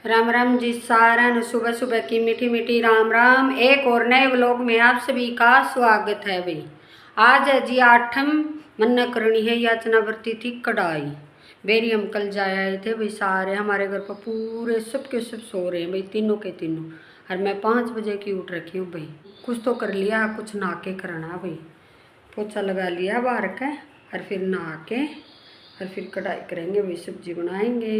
राम राम जी सारन, सुबह सुबह की मीठी मीठी राम राम। एक और नए व्लॉग में आप सभी का स्वागत है भाई। आज है जी 8 मन्ना करनी है, याचना बरती थी कढ़ाई। बेरी हम कल जाए आए थे भाई, सारे हमारे घर पर पूरे सब के सब सो रहे हैं भाई, तीनों के तीनों। और मैं 5 बजे की उठ रखी हूँ भाई। कुछ तो कर लिया, कुछ नहा के करना भाई। पोछा लगा लिया बाहर का, और फिर नहा के और फिर कढ़ाई करेंगे भाई। सब्जी बनाएंगे,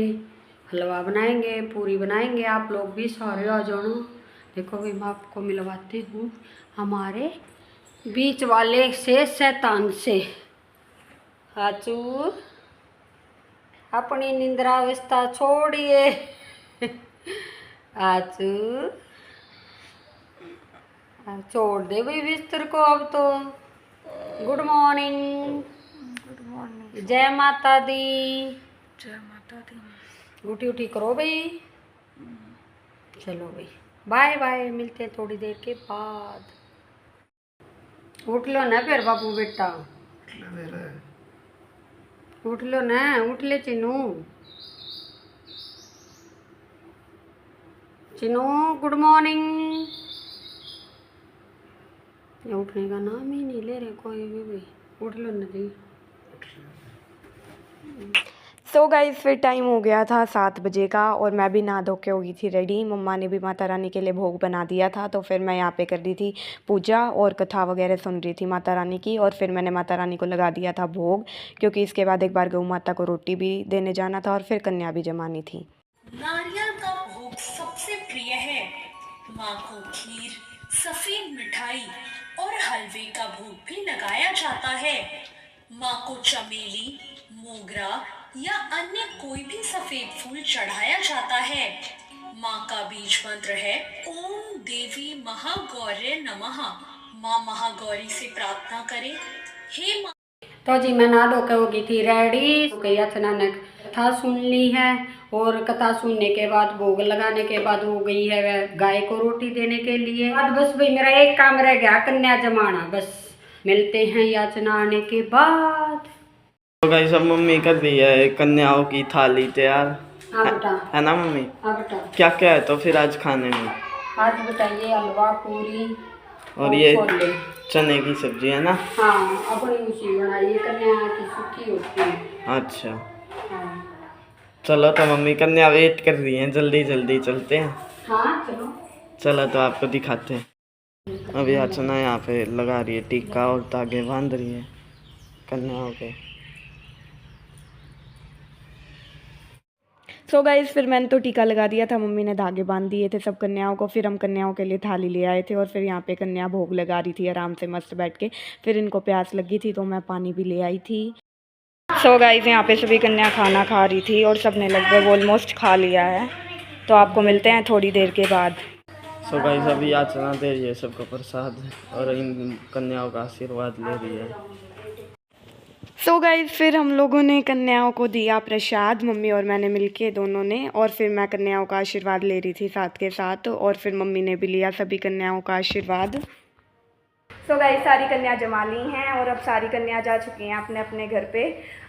हलवा बनाएंगे, पूरी बनाएंगे। आप लोग भी सारे आ जाना। देखो भाई, मैं आपको मिलवाती हूँ हमारे बीच वाले से, शैतान से। हाचू अपनी निंद्रावस्था छोड़िए। हाचू छोड़ दे भाई बिस्तर को अब तो। Good morning. Good morning. जय माता दी। जय माता दी। उठी उठी करो भाई। चलो भाई, बाय बाय, मिलते हैं थोड़ी देर के बाद। उठ लो ना फिर बाबू बेटा, उठ लो ना, उठ ले चिनू। Chinu good morning. उठने का नाम ही नहीं ले रहे कोई भी भाई। उठ लो ना जी। सो गाइस, फिर टाइम हो गया था 7 बजे का और मैं भी नहा धो के हो गई थी रेडी। मम्मा ने भी माता रानी के लिए भोग बना दिया था, तो फिर मैं यहाँ पे कर रही थी पूजा और कथा वगैरह सुन रही थी माता रानी की। और फिर मैंने माता रानी को लगा दिया था भोग, क्योंकि इसके बाद एक बार गौ माता को रोटी भी देने जाना था और फिर कन्या भी जमानी थी। नारियल का भोग सबसे प्रिय है। माँ को खीर, सफेद मिठाई और हलवे का भोग भी लगाया जाता है। माँ को चमेली, मोगरा या अन्य कोई भी सफेद फूल चढ़ाया जाता है। माँ का बीज मंत्र है ओम देवी महागौर्य नमः। माँ महागौरी से प्रार्थना करें, हे माँ। तो जी मैं नहा धो के हो गई थी रेडी। याचना ने कथा सुन ली है, और कथा सुनने के बाद भोग लगाने के बाद हो गई है गाय को रोटी देने के लिए। आज बस भाई मेरा एक काम रह गया, कन्या जमाना। बस मिलते हैं याचना आने के बाद। तो गाइस, सब मम्मी कर रही है कन्याओं की थाली तैयार। हाँ बेटा। है ना मम्मी? हाँ बेटा। क्या क्या है तो फिर आज खाने में? आज बेटा ये हलवा, पूरी और ये छोले, चने की सब्जी है ना? हाँ अपनी उसी बनाई है, कन्या की सूखी होती है। अच्छा हाँ चलो, तो मम्मी कन्या वेट कर रही है, जल्दी जल्दी चलते हैं। हाँ चलो। चलो तो आपको दिखाते हैं। अभी याचना यहाँ पे लगा रही है टीका और धागे बांध रही है कन्याओं के। सो गाइस, फिर मैंने तो टीका लगा दिया था, मम्मी ने धागे बांध दिए थे सब कन्याओं को। फिर हम कन्याओं के लिए थाली ले आए थे और फिर यहाँ पे कन्या भोग लगा रही थी आराम से मस्त बैठ के। फिर इनको प्यास लगी थी तो मैं पानी भी ले आई थी। सो गाइस, यहाँ पे सभी कन्या खाना खा रही थी और सबने लगभग ऑलमोस्ट खा लिया है। तो आपको मिलते हैं थोड़ी देर के बाद। सो गाइस, अभी याचना दे रही है सबको प्रसाद और इन कन्याओं का आशीर्वाद ले रही है। सो गाइस, फिर हम लोगों ने कन्याओं को दिया प्रसाद, मम्मी और मैंने मिलके दोनों ने। और फिर मैं कन्याओं का आशीर्वाद ले रही थी साथ के साथ, और फिर मम्मी ने भी लिया सभी कन्याओं का आशीर्वाद। सो गाइस, सारी कन्या जमा ली हैं और अब सारी कन्या जा चुकी हैं अपने अपने घर पे।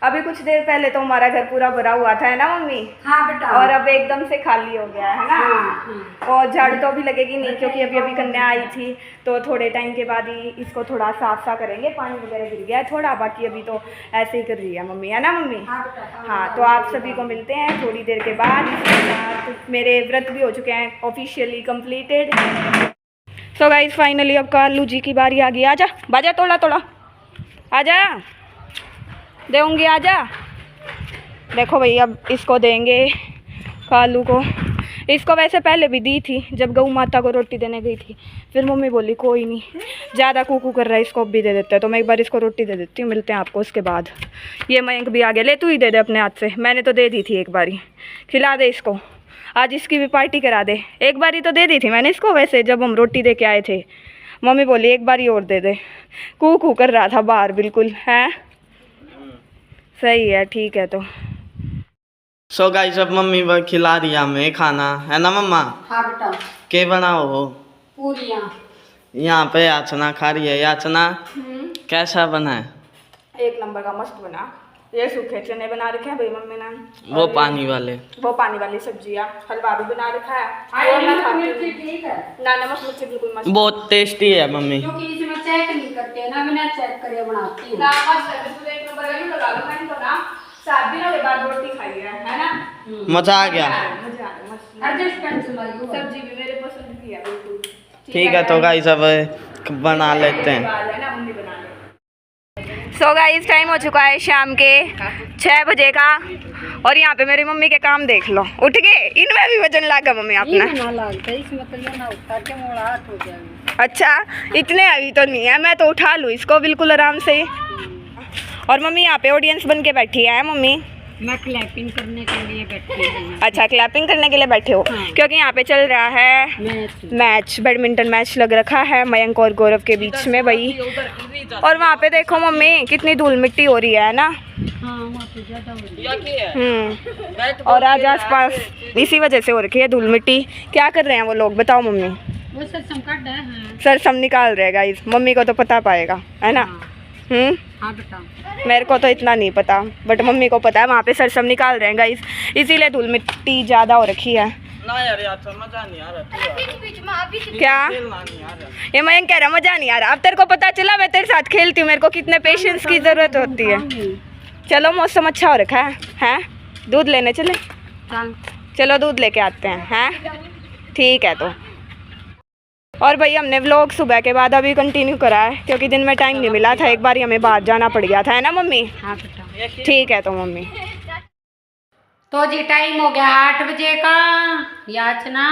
अभी कुछ देर पहले तो हमारा घर पूरा भरा हुआ था, है ना मम्मी? हाँ बेटा। और अब एकदम से खाली हो गया है ना। हाँ। और झाड़ू तो अभी लगेगी नहीं, क्योंकि अभी अभी कन्या आई थी। तो थोड़े टाइम के बाद ही इसको थोड़ा साफ सा करेंगे, पानी वगैरह गिर गया है थोड़ा, बाकी अभी तो ऐसे ही कर रही है मम्मी, है ना मम्मी? हाँ, तो आप सभी को मिलते हैं थोड़ी देर के बाद। इसके साथ मेरे व्रत भी हो चुके हैं officially completed. So guys, finally अब कालू जी की बारी आ गई। आजा बाजा, थोड़ा थोड़ा आजा, देंगे आजा। देखो भाई, अब इसको देंगे कालू को। इसको वैसे पहले भी दी थी जब गौ माता को रोटी देने गई थी। फिर मम्मी बोली कोई नहीं, ज़्यादा कूकू कर रहा है, इसको भी दे देते हैं। तो मैं एक बार इसको रोटी दे देती हूँ, मिलते हैं आपको उसके बाद। ये मयंक भी आ गया, ले तू ही दे दे अपने हाथ से, मैंने तो दे दी थी एक बारी। खिला दे इसको, आज इसकी भी पार्टी करा दे। एक बारी तो दे दी थी मैंने इसको वैसे, जब हम रोटी दे के आए थे। मम्मी बोली एक बारी और दे दे, कूकू कर रहा था बाहर बिल्कुल। है सही है, ठीक है। तो सो गाइस, अब मम्मी वो खिला रही है हमें खाना, है ना मम्मा? हाँ बेटा। के बनाओ हो? पूरियाँ। यहाँ पे याचना खा रही है। याचना कैसा बना है? एक नंबर का मस्त बना। ये सूखे चने बना रखे हैं भाई मम्मी ने, वो पानी वाले, वो पानी वाली सब्जियाँ, हलवा भी बना रखा है। और मैं खाती हूँ ना, नमक मिर्ची बिल्कुल मस्त, बहुत टेस्टी है मम्मी। क्योंकि इसमें चेक नहीं करते ना, मैंने चेक करके बनाती हूँ। ना मस्त है, बिल्कुल एक नंबर का। लगा लो, मैंने तो ना 7 दिनों के बाद रोटी खाई है ना। मजा आ गया। मजा आ गया, मस्त। सब्जी भी मेरे पसंद की है बिल्कुल। ठीक है तो गाइस अब बना लेते हैं। सो गाइस टाइम हो चुका है शाम के 6 बजे का, और यहाँ पे मेरी मम्मी के काम देख लो, उठ गए। इनमें भी वजन लागा मम्मी अपना। इसमें तो ये ना उठा के मोड़ा हाथ हो जाएगा। अच्छा, इतने अभी तो नहीं है, मैं तो उठा लूँ इसको बिल्कुल आराम से। और मम्मी यहाँ पे ऑडियंस बन के बैठी है मम्मी। मैं क्लैपिंग करने के लिए बैठी हूँ। अच्छा, क्लैपिंग करने के लिए बैठे हो। हाँ। क्योंकि यहाँ पे चल रहा है मैच, बैडमिंटन मैच लग रखा है मयंक और गौरव के बीच में भाई। और वहाँ पे देखो मम्मी कितनी धूल मिट्टी हो रही है ना। हाँ, वहाँ पे ज़्यादा हो रही है। और आज आसपास इसी वजह से हो रखी है धूल मिट्टी। क्या कर रहे हैं वो लोग बताओ मम्मी? वो सरसम काट रहे हैं। सरसम निकाल रहे गाइस, मम्मी को तो पता पाएगा है ना। हाँ बेटा, मेरे को तो इतना नहीं पता, बट मम्मी को पता है। वहाँ पे सरसम निकाल रहे हैं गाइस, इसीलिए धूल मिट्टी ज़्यादा हो रखी है ना यार, मजा नहीं आ रहा। क्या ये मयंक कह रहा मजा नहीं आ रहा। अब तेरे को पता चला, मैं तेरे साथ खेलती हूँ, मेरे को कितने पेशेंस की ज़रूरत होती है। चलो मौसम अच्छा हो रखा है, हैं? दूध लेने चले? चलो दूध लेके आते हैं, ठीक है। तो और भाई हमने व्लॉग सुबह के बाद अभी कंटिन्यू करा है, क्योंकि दिन में टाइम नहीं मिला था। एक बार हमें बाहर जाना पड़ गया था, है ना मम्मी? हाँ बेटा, ठीक है। तो मम्मी तो जी टाइम हो गया 8 बजे का। याचना,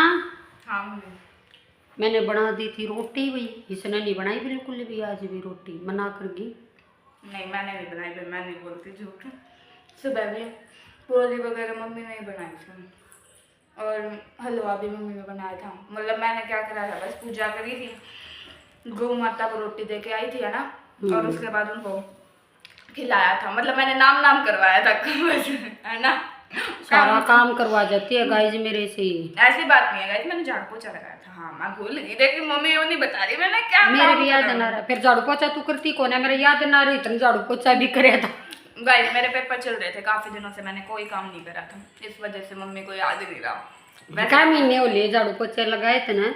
हाँ मैंने बना दी थी रोटी भाई, इसने नहीं बनाई बिल्कुल भी आज भी रोटी बना कर गई। नहीं, मैंने नहीं बनाई भाई, मैं नहीं बोलती झूठ। सुबह भी पूरी वगैरह मम्मी ने ही बनाई थी, और हलवा भी मम्मी ने बनाया था। मतलब मैंने क्या करा था, बस पूजा करी थी, गौ माता को रोटी दे के आई थी है ना, और उसके बाद उनको खिलाया था। मतलब मैंने नाम करवाया था है ना। सारा काम करवा जाती है गाइस मेरे से ही। ऐसी बात नहीं है गाइस, मैंने झाड़ू पोछा लगाया था। हाँ, मैं भूल गई, लेकिन मम्मी वो नहीं बता रही मैंने क्या। मेरे भी याद ना रहा, फिर झाड़ू पोछा तू करती कौन है? मेरे याद ना रही, इतना झाड़ू पोछा भी करे था। गाइस मेरे पेपर चल रहे थे काफी दिनों से, मैंने कोई काम नहीं करा था, इस वजह से मम्मी को याद नहीं रहा। क्या महीने हो लिए झाड़ू पोछे लगाए थे ना?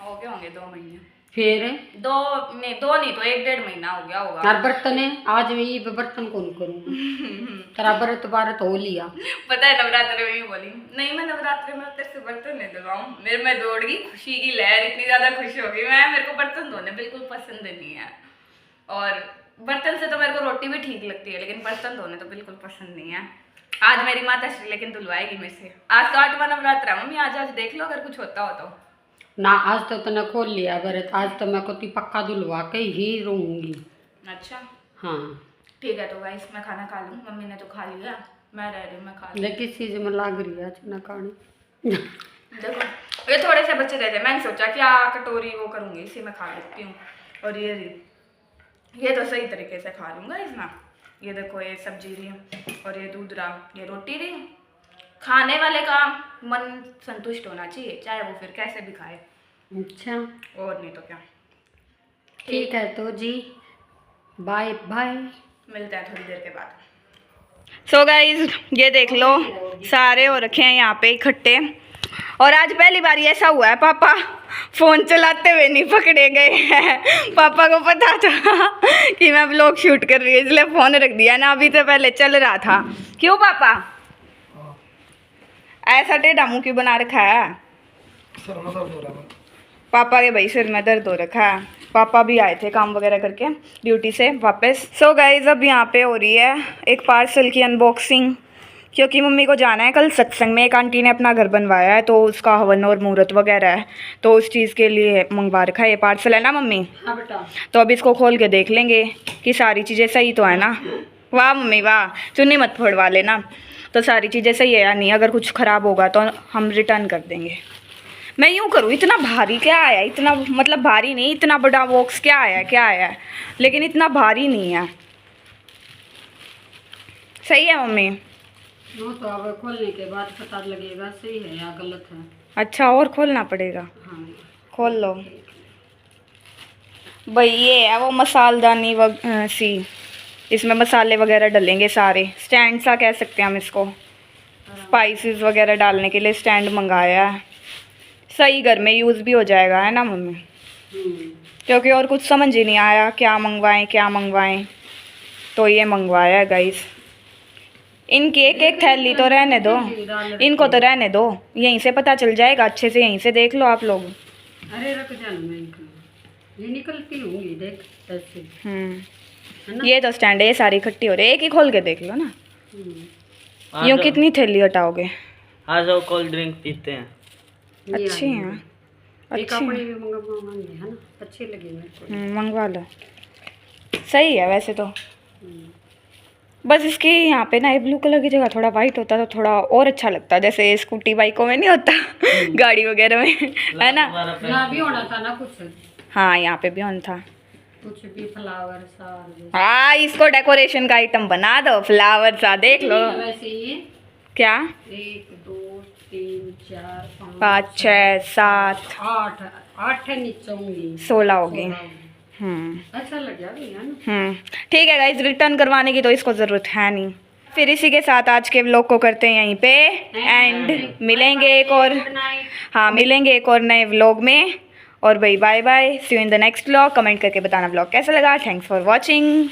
हो गए होंगे 2 महीने। फिर 2 नहीं तो 1-1.5 महीना हो गया होगा। यार बर्तन है, आज मैं ये बर्तन कौन करूँगा? तेरा व्रत हो लिया। पता है नवरात्रि में भी बोली, नहीं मैं नवरात्रि में तेरे से बर्तन नहीं धुलवाऊं। मेरे में दौड़ गई खुशी की लहर, इतनी ज्यादा खुश हो गई मैं। मेरे को बर्तन धोने बिल्कुल पसंद नहीं है, और बर्तन से तो मेरे को रोटी भी ठीक लगती है, लेकिन बर्तन धोने तो बिल्कुल पसंद नहीं है। आज मेरी माता श्री लेकिन धुलवाएगी मेरे से। आज का 8वां नवरात्र है मम्मी, आज देख लो अगर कुछ होता हो तो। ना आज तो तूने खोल लिया व्रत, आज तो मैं को पक्का धुलवा के ही रहूंगी। अच्छा हाँ ठीक है। तो गाइस मैं खाना खा लूँ, मम्मी ने तो खा लिया, मैं रह रही, मैं खा लूँ। लेकिन चीज में लाग रही है ना खाने। देखो ये थोड़े से बच्चे रहे थे, मैंने सोचा क्या कटोरी वो करूँगी, इसी में खा लेती हूँ। और ये तो सही तरीके से खा लूँगा इसमें। ये देखो ये सब्जी रही, और ये दूध रहा, ये रोटी रही। खाने वाले का मन संतुष्ट होना चाहिए, चाहे वो फिर कैसे भी खाए। अच्छा और नहीं तो क्या। ठीक है तो जी, बाय बाय, मिलते हैं थोड़ी देर के बाद। सो गाइज ये देख लो सारे हो रखे हैं यहाँ पे इकट्ठे, और आज पहली बार ऐसा हुआ है पापा फ़ोन चलाते हुए नहीं पकड़े गए हैं। पापा को पता था कि मैं व्लॉग शूट कर रही हूँ, इसलिए फ़ोन रख दिया ना। अभी तो पहले चल रहा था। क्यों पापा ऐसा टेढ़ा मुँह क्यों बना रखा है? पापा के भाई सिर में दर्द हो रखा है। पापा भी आए थे काम वगैरह करके ड्यूटी से वापस। सो गाइज अब यहाँ पे हो रही है एक पार्सल की अनबॉक्सिंग, क्योंकि मम्मी को जाना है कल सत्संग में। एक आंटी ने अपना घर बनवाया है, तो उसका हवन और मुहूर्त वगैरह है, तो उस चीज़ के लिए मंगवा रखा है ये पार्सल, है ना मम्मी? हाँ बेटा। तो अब इसको खोल के देख लेंगे कि सारी चीज़ें सही तो है ना। वाह मम्मी वाह, चुन्नी मत फोड़वा लेना। तो सारी चीज़ें सही है या नहीं, अगर कुछ ख़राब होगा तो हम रिटर्न कर देंगे। मैं यूँ करूँ, इतना भारी क्या आया? इतना मतलब भारी नहीं, इतना बड़ा बॉक्स क्या आया, लेकिन इतना भारी नहीं है। सही है मम्मी? वो तो अब खोलने के बाद पता लगेगा सही है या गलत है। अच्छा और खोलना पड़ेगा? हाँ खोल लो भाई। ये है वो मसालदानी सी, इसमें मसाले वगैरह डलेंगे सारे, स्टैंड सा कह सकते हैं हम इसको। स्पाइसेस वगैरह डालने के लिए स्टैंड मंगाया है, सही घर में यूज़ भी हो जाएगा, है ना मम्मी? क्योंकि और कुछ समझ ही नहीं आया क्या मंगवाएं, तो ये मंगवाया है गाइस। इनकी एक एक थैली तो रहने दो, इनको तो रहने दो, यहीं से पता चल जाएगा, अच्छे से यहीं से देख लो आप लोग। अरे रख जाना, मैं ये निकलती होंगी देख ऐसे। ये तो स्टैंड है, ये सारी इकट्ठी हो रही है, एक ही खोल के देख लो ना। यूँ कितनी थैली हटाओगे? आ जाओ कोल्ड ड्रिंक पीते हैं। अच्छी हैं, एक अपनी भी मंगवाएंगे, है ना? अच्छी लगी मेरे को। मंगवा लो, सही है वैसे तो। बस इसके यहाँ पे ना ब्लू कलर की जगह थोड़ा वाइट होता तो थोड़ा और अच्छा लगता, जैसे स्कूटी बाइकों में नहीं होता गाड़ी वगैरह में, है ना? यहाँ भी होना था ना कुछ, हाँ यहाँ पे भी होना था कुछ भी फ्लावर सा। हाँ, इसको डेकोरेशन का आइटम बना दो, फ्लावर सा, देख लो। वैसे ये क्या 1 2 3 4 5 6 7 8 नीचे होंगी, 16 हो गई। अच्छा लग गया भैया ना। ठीक है गाइज, रिटर्न करवाने की तो इसको ज़रूरत है नहीं। फिर इसी के साथ आज के व्लॉग को करते हैं यहीं पे एंड, मिलेंगे एक और, हाँ मिलेंगे एक और नए व्लॉग में। और भाई bye bye, see you in the next vlog. Comment करके बताना व्लॉग कैसा लगा। Thanks for watching.